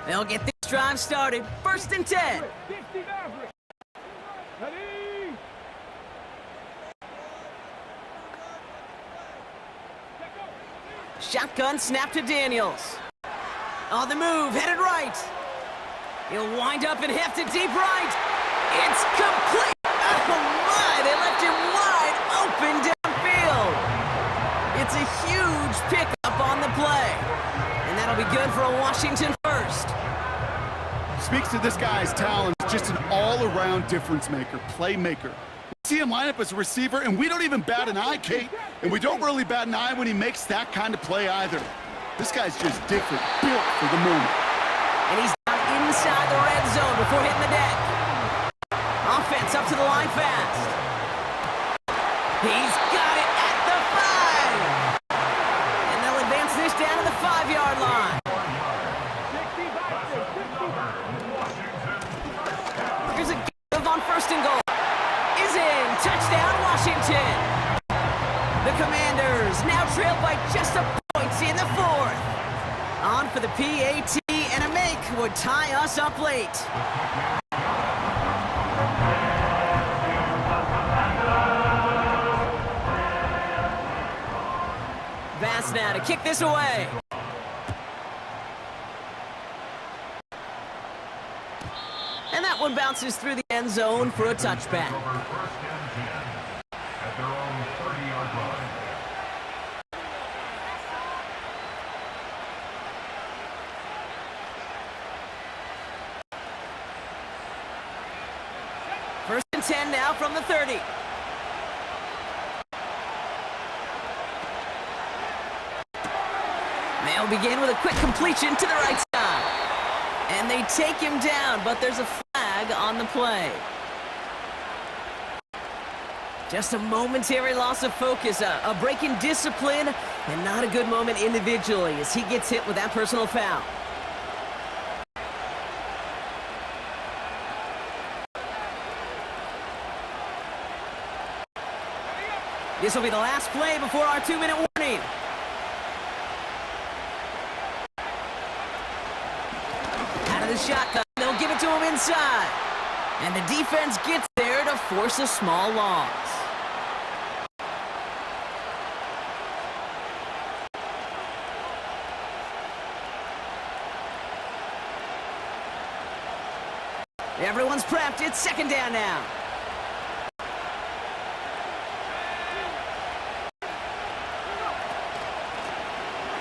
They'll get this drive started. 1st and 10. Shotgun snap to Daniels. On the move, headed right. He'll wind up and heft it deep right. It's complete. Oh my, they left him wide open downfield. It's a huge pickup on the play. And that'll be good for a Washington first. Speaks to this guy's talent. Just an all-around difference maker, playmaker. We see him line up as a receiver, and we don't even bat an eye, Kate. And we don't really bat an eye when he makes that kind of play either. This guy's just different, built for the moment. And he's down inside the red zone before hitting the deck. Offense up to the line fast. He's got it at the 5. And they'll advance this down to the 5-yard line. Here's a give on 1st and goal. Is in. Touchdown, Washington. Panthers now trail by just a point in the fourth. On for the PAT and a make would tie us up late. Bass now to kick this away. And that one bounces through the end zone for a touchback. First and 10 at their own 30-yard line. First and 10 now from the 30. They'll begin with a quick completion to the right side. And they take him down, but there's a flag on the play. Just a momentary loss of focus, a break in discipline, and not a good moment individually as he gets hit with that personal foul. This will be the last play before our 2-minute warning. Out of the shotgun, they'll give it to him inside. And the defense gets there to force a small loss. Everyone's prepped. It's second down now.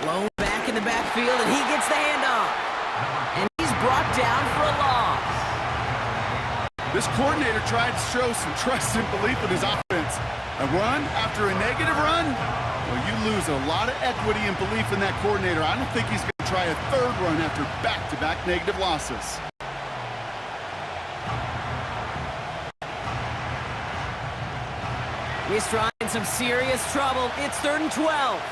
Low back in the backfield, and he gets the handoff. And he's brought down for a loss. This coordinator tried to show some trust and belief in his offense. A run after a negative run? Well, you lose a lot of equity and belief in that coordinator. I don't think he's going to try a third run after back-to-back negative losses. He's trying some serious trouble. It's 3rd and 12.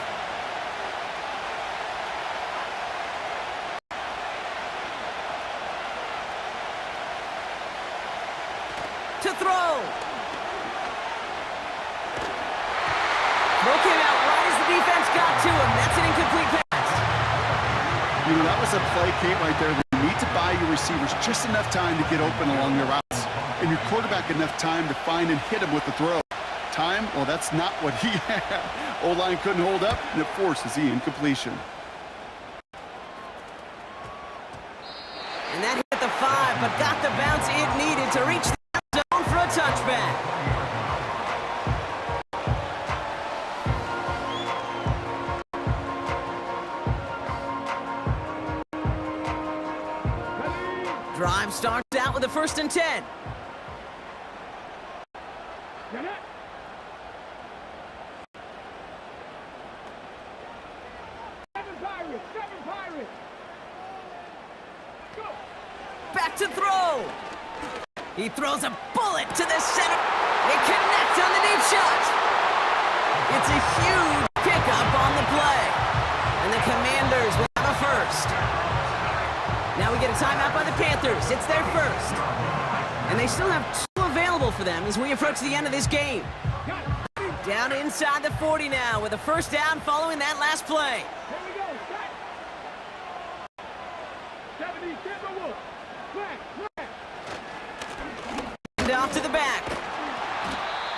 To throw. Throw came out right as the defense got to him. That's an incomplete pass. You know, that was a play, Kate, right there. You need to buy your receivers just enough time to get open along their routes, and your quarterback enough time to find and hit him with the throw. Time, well, that's not what he had. O-line couldn't hold up, and it forces the incompletion. And that hit the 5, but got the bounce it needed to reach the end zone for a touchback. Drive starts out with a 1st and 10. Get it. Seven Pirates. Go. Back to throw. He throws a bullet to the center. They connect on the deep shot. It's a huge pickup on the play. And the Commanders will have a first. Now we get a timeout by the Panthers. It's their first. And they still have 2 available for them as we approach the end of this game. Down inside the 40 now with a first down following that last play. Here we go. Set. 70 Timberwolves. Flag. And off to the back.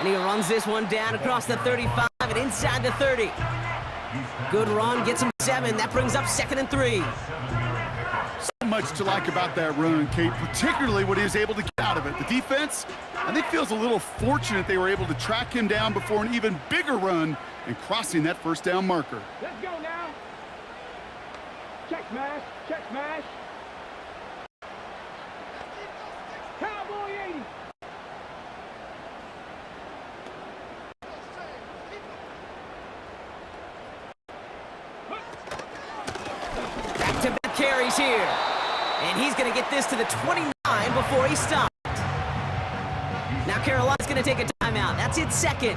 And he runs this one down across the 35 and inside the 30. Good run, gets him 7. That brings up 2nd and 3. So much to like about that run, Kate, particularly what he was able to get out of it. The defense, I think, feels a little fortunate they were able to track him down before an even bigger run and crossing that first down marker. Let's go now. Check smash. Check smash. Cowboy 80. Back-to-back carries here. And he's going to get this to the 29 before he stops. Now Carolina's going to take a timeout. That's its 2nd.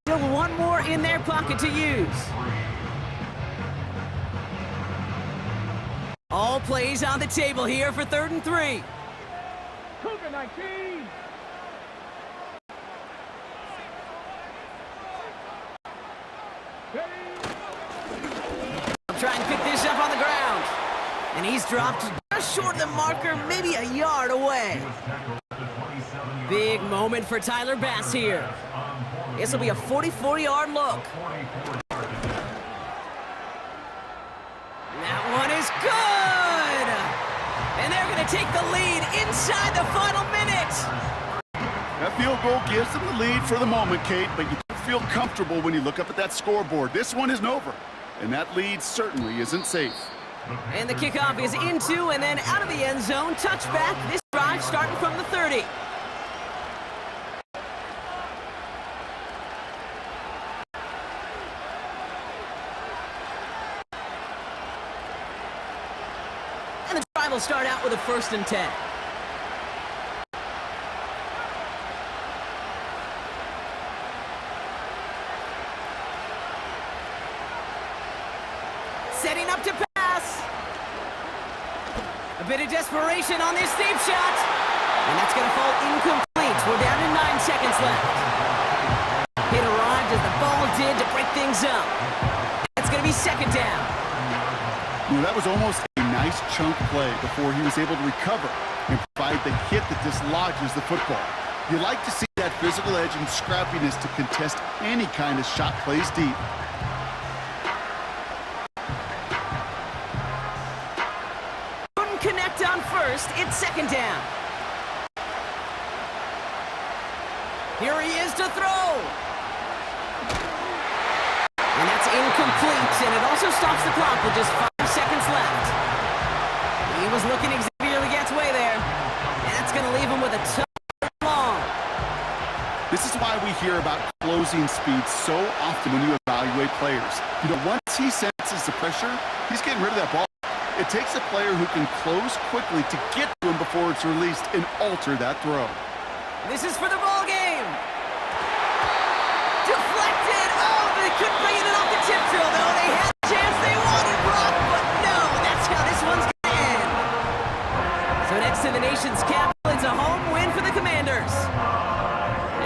Still 1 more in their pocket to use. All plays on the table here for 3rd and 3. Cougar 19. He'll try and pick this up on the ground. And he's dropped just short of the marker, maybe a yard away. Big moment for Tyler Bass here. This will be a 44-yard look. That one is good! And they're going to take the lead inside the final minute. That field goal gives them the lead for the moment, Kate, but you don't feel comfortable when you look up at that scoreboard. This one isn't over, and that lead certainly isn't safe. And the kickoff is into and then out of the end zone. Touchback. This drive starting from the 30. And the drive will start out with a 1st and 10. Setting up to pass. A bit of desperation on this deep shot. And that's going to fall incomplete. We're down to 9 seconds left. Hit arrived as the ball did to break things up. It's going to be 2nd down. Well, that was almost a nice chunk play before he was able to recover and provide the hit that dislodges the football. You like to see that physical edge and scrappiness to contest any kind of shot plays deep. Connect on 1st, it's 2nd down. Here he is to throw. And that's incomplete, and it also stops the clock with just 5 seconds left. He was looking Xavier Legette's way there, and that's going to leave him with a tough long. This is why we hear about closing speed so often when you evaluate players. You know, once he senses the pressure, he's getting rid of that ball. It takes a player who can close quickly to get to him before it's released and alter that throw. This is for the ball game. Deflected. Oh, they couldn't bring it off the tip drill, though. They had a chance. They wanted Brock, but no. That's how this one's going to end. So next to the nation's capital, it's a home win for the Commanders.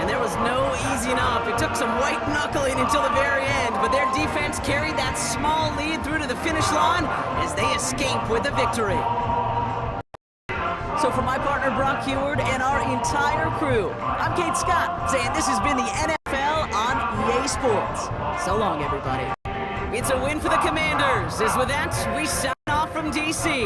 And there was no easing up. It took some white knuckling until the very end, but their defense carried that small lead through to the finish line as they escape with the victory. So for my partner Brock Heward and our entire crew, I'm Kate Scott saying this has been the NFL on EA Sports. So long, everybody. It's a win for the Commanders. As with that, we sign off from DC.